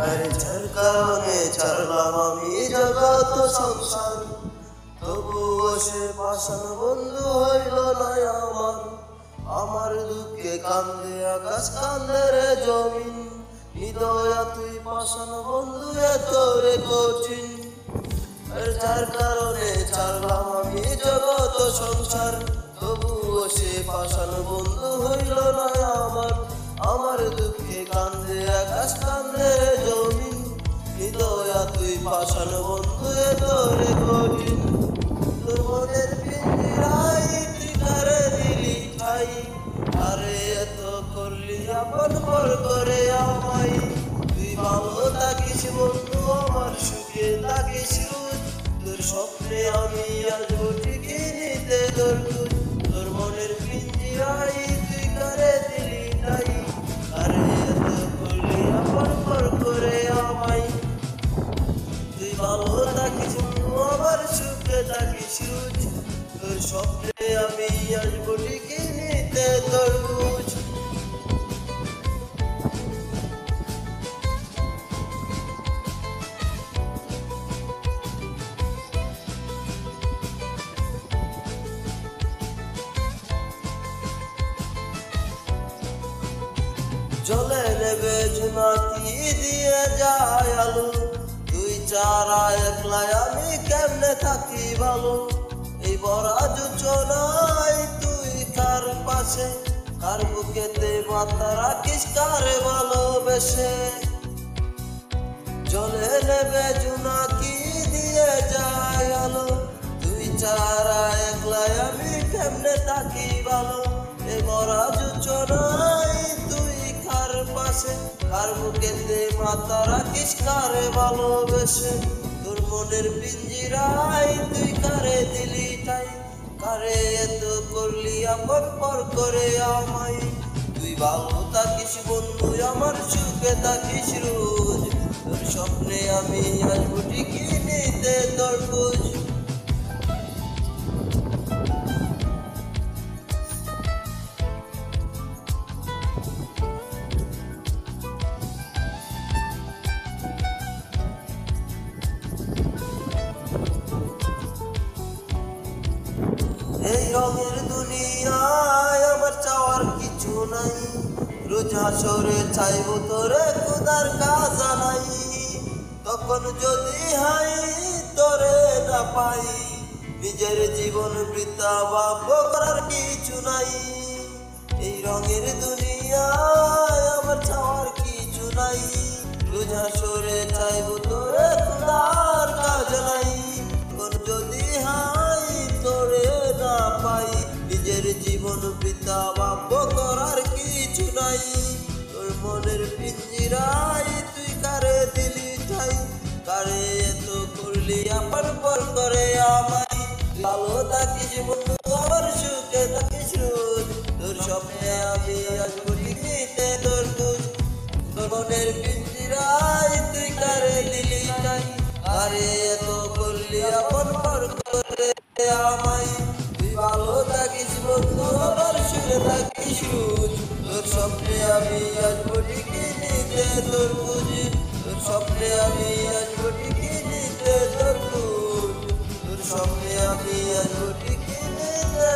আরে যার কারণে ছাড়লাম আমি জগৎ সংসার, তবুও সে পাষাণ বন্ধু হইল না আমার। আমার দুঃখে কান্দে আকাশ, কান্দে রে জমিন, হৃদয়া তুই পাষাণ বন্ধু এত রে কঠিন। আর যার কারণে ছাড়লাম আমি জগৎ সংসার, তবুও সে পাষাণ বন্ধু হইল না আমার। আমার দুঃখে কান্দে আকাশ, কান্দে রে জমিন, হৃদয়া তুই পাষাণ বন্ধু এত রে কঠিন। তোর মনের পিঞ্জিরায় তুই কারে দিলি ঠাই, আরে এত করলি আপন পর করে আমায়। তুই ভালো থাকিস বন্ধু, আমার সুখে থাকিস রোজ, তোর স্বপ্নে আমি আসবো ঠিকই নিতে তোর খোঁজ। তোর মনের পিঞ্জিরায় তুই কারে দিলি ঠাই, আরে এত করলি আপন পর করে আমায়। তুই ভালো থাকিস বন্ধু, আমার সুখে থাকিস রোজ, তোর স্বপ্নে আমি আসবো ঠিকই নিতে তোর খোঁজ। জলে নেবে ঝুনাকি দিয়ে যায় আলো, তুই চারা একলাই আমি কেমনে থাকি ভালো। এই বড়া যোচনায় তুই কার পাশে, কার বুকেতে মাথা রাখিস কারে ভালোবেসে। জলে নেবে ঝুনাকি দিয়ে যায় আলো, তুই চারা একলাই আমি কেমনে থাকি ভালো। এই বড়া যোচনায় তুই কার পাশে, কার বুকেতে মাথা রাখিস কারে ভালোবেসে। তোর মনের পিঞ্জিরায় তুই কারে দিলি ঠাই, কারে এত করলি আপন পর করে আমায়। তুই ভালো থাকিস বন্ধু, আমার সুখে থাকিস রোজ, তোর স্বপ্নে আমি আসবো ঠিকই নিতে তোর খোঁজ। এই রঙের দুনিয়ায় আমার চাওয়ার কিছু নাই, রোজ হাসরে চাইব তোরে খোদার কাজা নাই। তখন যদি হাই তোরে না পাই, নিজের জীবন বৃথা ভাববো করার কিছু নাই। এই রঙের দুনিয়ায় আমার চাওয়ার কিছু নাই, রোজ হাসরে চাইব তোরে খোদার কাজা নাই। তখন যদি হাই তোরে না পাই, নিজের জীবন বৃথা ভাববো করার কিছু নাই। তোর মনের পিঞ্জিরায় তুই কারে দিলি ঠাই, কারে এত করলি আপন পর করে আমায়। ভালো থাকিস বন্ধু, আমার সুখে থাকিস রোজ, তোর স্বপ্নে আমি আসবো ঠিকইতে তোর খোঁজ। তোর মনের পিঞ্জিরায় তুই কারে দিলি ঠাই, কারে এত করলি আপন পর করে আমায়। তুই ভালো থাকিস বন্ধু, আমার সুখে থাকিস রোজ, তোর স্বপ্নে আমি আসবো ঠিকই নিতে তোর খোঁজ। তোর স্বপ্নে আমি আসবো ঠিকই নিতে তোর খোঁজ, তোর স্বপ্নে আমি আসবো ঠিকই নিতে।